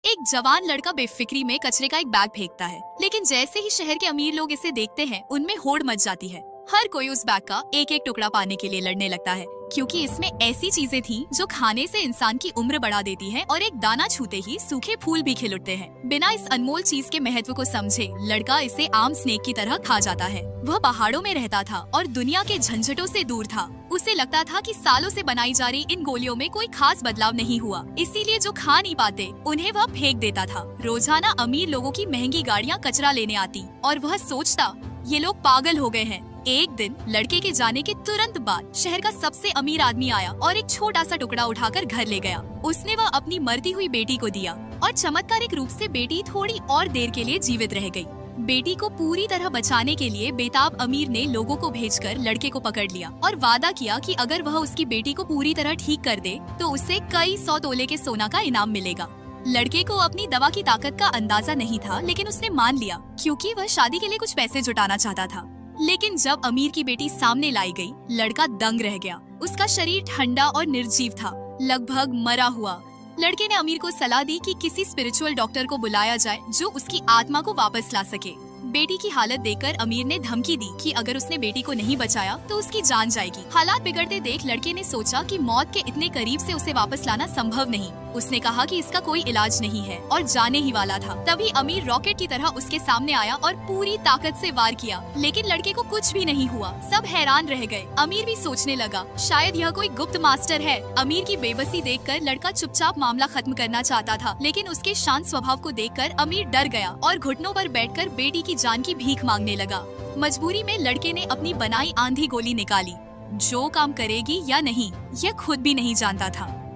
एक जवान लड़का बेफिक्री में कचरे का एक बैग फेंकता है, लेकिन जैसे ही शहर के अमीर लोग इसे देखते हैं, उनमें होड़ मच जाती है। हर कोई उस बैग का एक एक टुकड़ा पाने के लिए लड़ने लगता है, क्योंकि इसमें ऐसी चीजें थीं जो खाने से इंसान की उम्र बढ़ा देती हैं और एक दाना छूते ही सूखे फूल भी खिल उठते हैं। बिना इस अनमोल चीज के महत्व को समझे लड़का इसे आम स्नेक की तरह खा जाता है। वह पहाड़ों में रहता था और दुनिया के झंझटों से दूर था। उसे लगता था कि सालों से बनाई जा रही इन गोलियों में कोई खास बदलाव नहीं हुआ, इसीलिए जो खा नहीं पाते उन्हें वह फेंक देता था। रोजाना अमीर लोगों की महंगी गाड़ियाँ कचरा लेने आती और वह सोचता, ये लोग पागल हो गए हैं। एक दिन लड़के के जाने के तुरंत बाद शहर का सबसे अमीर आदमी आया और एक छोटा सा टुकड़ा उठाकर घर ले गया। उसने वह अपनी मरती हुई बेटी को दिया और चमत्कारिक रूप से बेटी थोड़ी और देर के लिए जीवित रह गई। बेटी को पूरी तरह बचाने के लिए बेताब अमीर ने लोगों को भेजकर लड़के को पकड़ लिया और वादा किया कि अगर वह उसकी बेटी को पूरी तरह ठीक कर दे तो उसे कई 100 तोले के सोना का इनाम मिलेगा। लड़के को अपनी दवा की ताकत का अंदाजा नहीं था, लेकिन उसने मान लिया क्योंकि वह शादी के लिए कुछ पैसे जुटाना चाहता था। लेकिन जब अमीर की बेटी सामने लाई गई, लड़का दंग रह गया। उसका शरीर ठंडा और निर्जीव था, लगभग मरा हुआ। लड़के ने अमीर को सलाह दी कि किसी स्पिरिचुअल डॉक्टर को बुलाया जाए जो उसकी आत्मा को वापस ला सके। बेटी की हालत देखकर अमीर ने धमकी दी कि अगर उसने बेटी को नहीं बचाया तो उसकी जान जाएगी। हालात बिगड़ते देख लड़के ने सोचा कि मौत के इतने करीब से उसे वापस लाना संभव नहीं। उसने कहा कि इसका कोई इलाज नहीं है और जाने ही वाला था। तभी अमीर रॉकेट की तरह उसके सामने आया और पूरी ताकत से वार किया, लेकिन लड़के को कुछ भी नहीं हुआ। सब हैरान रह गए। अमीर भी सोचने लगा, शायद यह कोई गुप्त मास्टर है। अमीर की बेबसी देखकर लड़का चुपचाप मामला खत्म करना चाहता था, लेकिन उसके शांत स्वभाव को देखकर अमीर डर गया और घुटनों पर बैठकर बेटी की जान की भीख मांगने लगा। मजबूरी में लड़के ने अपनी बनाई आंधी गोली निकाली। जो काम करेगी या नहीं, यह खुद भी नहीं जानता था।